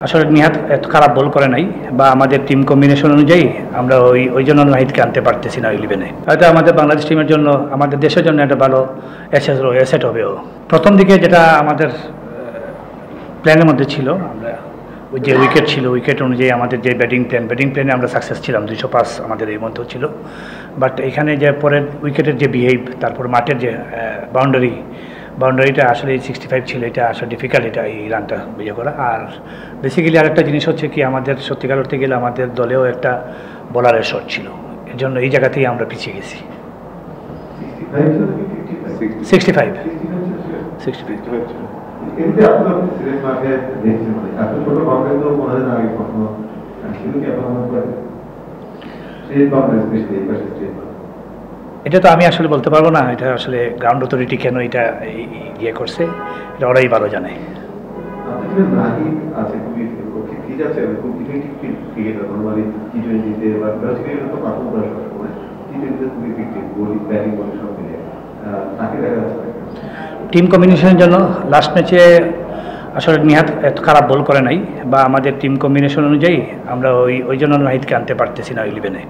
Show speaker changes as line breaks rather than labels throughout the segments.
আসলে নিহাত এত খারাপ বল করে নাই বা আমাদের টিম কম্বিনেশন অনুযায়ী আমরা ওই জন্য নাহিদকে আনতে পারতেছি না 11-এ। হয়তো আমাদের বাংলাদেশ টিমের জন্য, আমাদের দেশের জন্য একটা ভালো অ্যাসেট হবে ও। প্রথম দিকে যেটা আমাদের প্ল্যানের মধ্যে ছিল, আমরা ওই যে উইকেট ছিল, উইকেট অনুযায়ী আমাদের যে ব্যাটিং প্ল্যানে আমরা সাকসেস ছিলাম, 205 আমাদের এই মধ্যেও ছিল। বাট এখানে যে পরের উইকেটের যে বিহেভ, তারপর মাঠের যে বাউন্ডারিটা আসলে 65 ছিল, এটা আসলে ডিফিকাল্ট এটা এই রানটা ইয়ে করা। আর বেসিক্যালি আরেকটা জিনিস হচ্ছে কি, আমাদের সত্যিকার করতে গেলে আমাদের দলেও একটা বোলারের শট ছিল, এর জন্য এই জায়গাতেই আমরা পিছিয়ে গেছি। 65 এটা তো আমি আসলে বলতে পারবো না, এটা আসলে গ্রাউন্ড অথরিটি কেন এটা ইয়ে করছে, এটা ওরাই ভালো জানে। টিম কম্বিনেশনের জন্য লাস্ট ম্যাচে আসলে নিহাত এত খারাপ বল করে নাই বা আমাদের টিম কম্বিনেশন অনুযায়ী আমরা ওই জন্য নাহিদকে আনতে পারতেছি না 11-এ।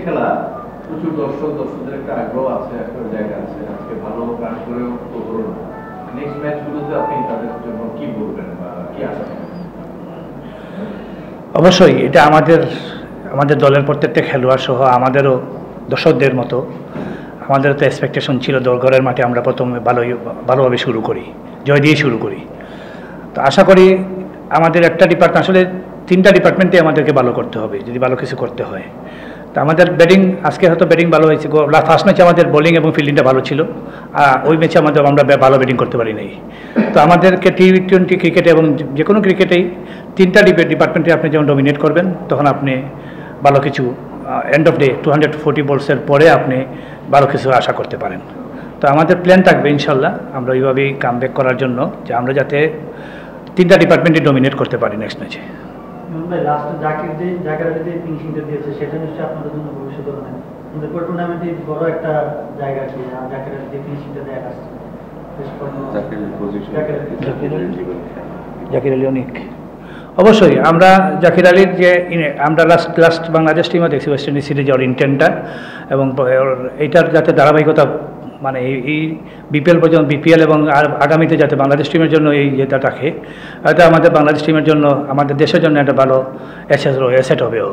খেলা প্রচুর দর্শকদের একটা আগ্রহ আছে, একটা জায়গা আছে, আজকে ভালো রান করেও তো হলো না। নেক্সট ম্যাচগুলোতে আপনি তাদের জন্য কি বলবেন বা কি আশা করেন?
অবশ্যই এটা আমাদের দলের প্রত্যেকটা খেলোয়াড় সহ আমাদেরও দর্শকদের মতো আমাদের তো এক্সপেকটেশন ছিল ঘরের মাঠে আমরা প্রথমে ভালোভাবে শুরু করি, জয় দিয়ে শুরু করি। তো আশা করি আমাদের একটা ডিপার্টমেন্ট, আসলে 3টা ডিপার্টমেন্টে আমাদেরকে ভালো করতে হবে যদি ভালো কিছু করতে হয়। তো আমাদের ব্যাটিং, আজকে হয়তো ব্যাটিং ভালো হয়েছে, ফার্স্ট ম্যাচে আমাদের বোলিং এবং ফিল্ডিংটা ভালো ছিল, ওই ম্যাচে আমরা ভালো ব্যাটিং করতে পারি নাই। তো আমাদেরকে T20 ক্রিকেটে এবং যে কোনো ক্রিকেটেই 3টা ডিপার্টমেন্টে আপনি যখন ডমিনেট করবেন, তখন আপনি ভালো কিছু এন্ড অফ ডে 240 বলসের পরে আপনি ভালো কিছু আশা করতে পারেন। তো আমাদের প্ল্যান থাকবে ইনশাল্লাহ আমরা ওইভাবেই কামব্যাক করার জন্য, যে আমরা যাতে 3টা ডিপার্টমেন্টে ডমিনেট করতে পারি নেক্সট ম্যাচে। জাকির আলী অনেক, অবশ্যই আমরা জাকির আলীর যে আমরা লাস্ট বাংলাদেশ টিমও দেখছি ওয়েস্ট ইন্ডিজ সিরিজে ওর ইন্টেন্টটা, এবং এইটার যাতে ধারাবাহিকতা মানে এই বিপিএল এবং আগামীতে যাতে বাংলাদেশ টিমের জন্য এই যেটা রাখে, হয়তো আমাদের বাংলাদেশ টিমের জন্য, আমাদের দেশের জন্য একটা ভালো অ্যাসেট হবে ও।